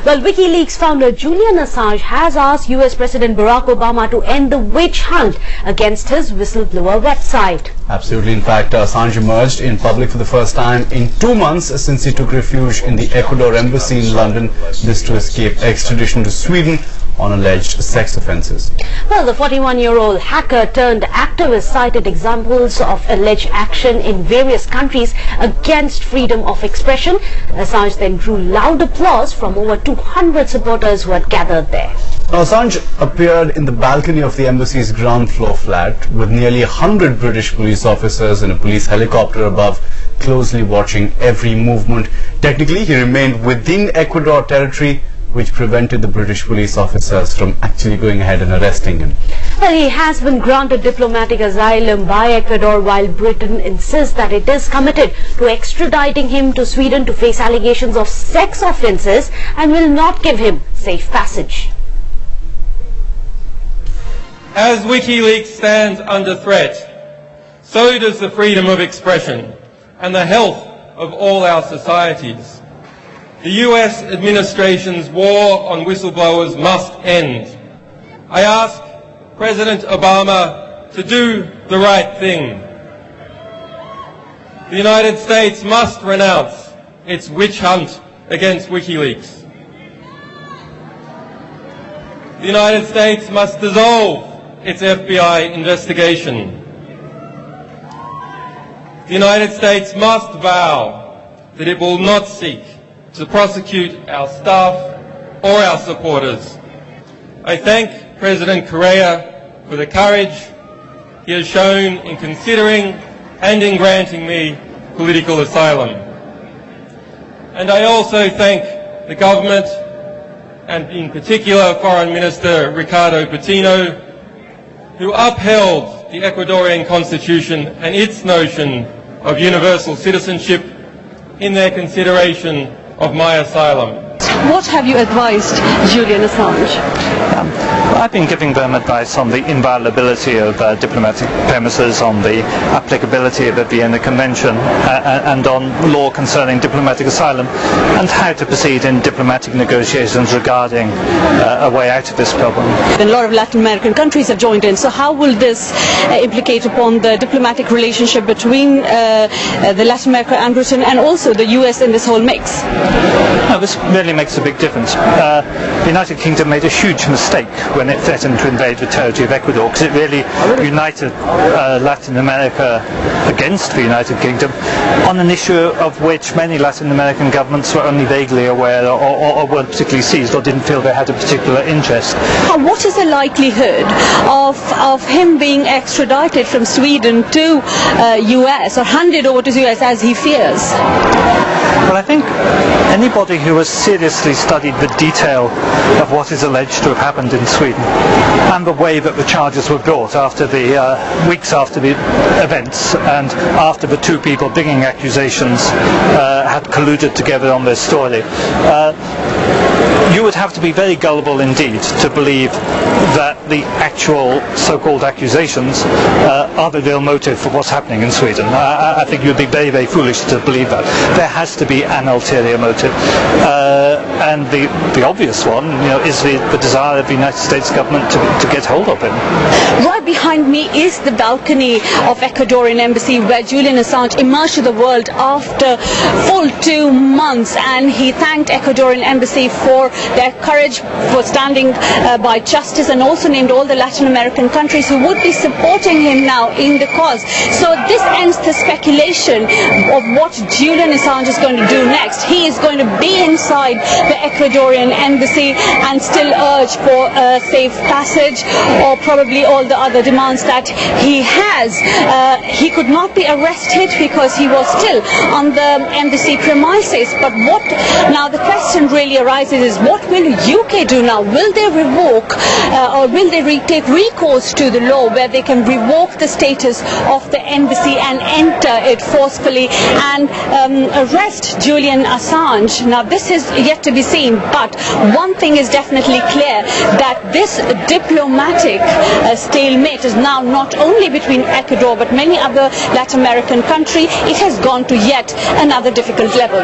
Well, WikiLeaks founder Julian Assange has asked US President Barack Obama to end the witch hunt against his whistleblower website. Absolutely. In fact, Assange emerged in public for the first time in 2 months since he took refuge in the Ecuador embassy in London, this to escape extradition to Sweden on alleged sex offences. Well, the 41-year-old hacker turned activist cited examples of alleged action in various countries against freedom of expression. Assange then drew loud applause from over 200 supporters who had gathered there. Now, Assange appeared in the balcony of the embassy's ground floor flat with nearly 100 British police officers in a police helicopter above, closely watching every movement. Technically, he remained within Ecuador territory, which prevented the British police officers from actually going ahead and arresting him. Well, he has been granted diplomatic asylum by Ecuador, while Britain insists that it is committed to extraditing him to Sweden to face allegations of sex offences and will not give him safe passage. As WikiLeaks stands under threat, so does the freedom of expression and the health of all our societies. The US administration's war on whistleblowers must end. I ask President Obama to do the right thing. The United States must renounce its witch hunt against WikiLeaks. The United States must dissolve its FBI investigation. The United States must vow that it will not seek to prosecute our staff or our supporters. I thank President Correa for the courage he has shown in considering and in granting me political asylum. And I also thank the government, and in particular Foreign Minister Ricardo Patino, who upheld the Ecuadorian constitution and its notion of universal citizenship in their consideration of my asylum. What have you advised Julian Assange? I've been giving them advice on the inviolability of diplomatic premises, on the applicability of the Vienna Convention, and on law concerning diplomatic asylum, and how to proceed in diplomatic negotiations regarding a way out of this problem. A lot of Latin American countries have joined in, so how will this implicate upon the diplomatic relationship between the Latin America and Britain, and also the US in this whole mix? No, this really makes a big difference. The United Kingdom made a huge mistake when it threatened to invade the territory of Ecuador, because it really united Latin America against the United Kingdom on an issue of which many Latin American governments were only vaguely aware or weren't particularly seized or didn't feel they had a particular interest. What is the likelihood of him being extradited from Sweden to US or handed over to US as he fears? Well, I think anybody who has seriously studied the detail of what is alleged to have happened in Sweden and the way that the charges were brought after the weeks after the events and after the two people bringing accusations had colluded together on their story, you would have to be very gullible indeed to believe that the actual so-called accusations are the real motive for what's happening in Sweden. I think you'd be very, very foolish to believe that. There has to be an ulterior motive. And the obvious one, is the desire of the United States government to get hold of him. Right behind me is the balcony of Ecuadorian embassy, where Julian Assange emerged to the world after full 2 months, and he thanked Ecuadorian embassy for their courage, for standing by justice, and also named all the Latin American countries who would be supporting him now in the cause. So this ends the speculation of what Julian Assange is going to do next. He is going to be inside the Ecuadorian embassy and still urge for a safe passage, or probably all the other demands that he has. He could not be arrested because he was still on the embassy premises. But now the question really arises is, what will UK do now? Will they revoke or will they take recourse to the law where they can revoke the status of the embassy and enter it forcefully and arrest Julian Assange? Now this is yet to be seen, but one thing is definitely clear, that this diplomatic stalemate is now not only between Ecuador but many other Latin American countries. It has gone to yet another difficult level.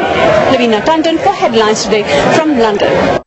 Lavina Tandon for Headlines Today from London.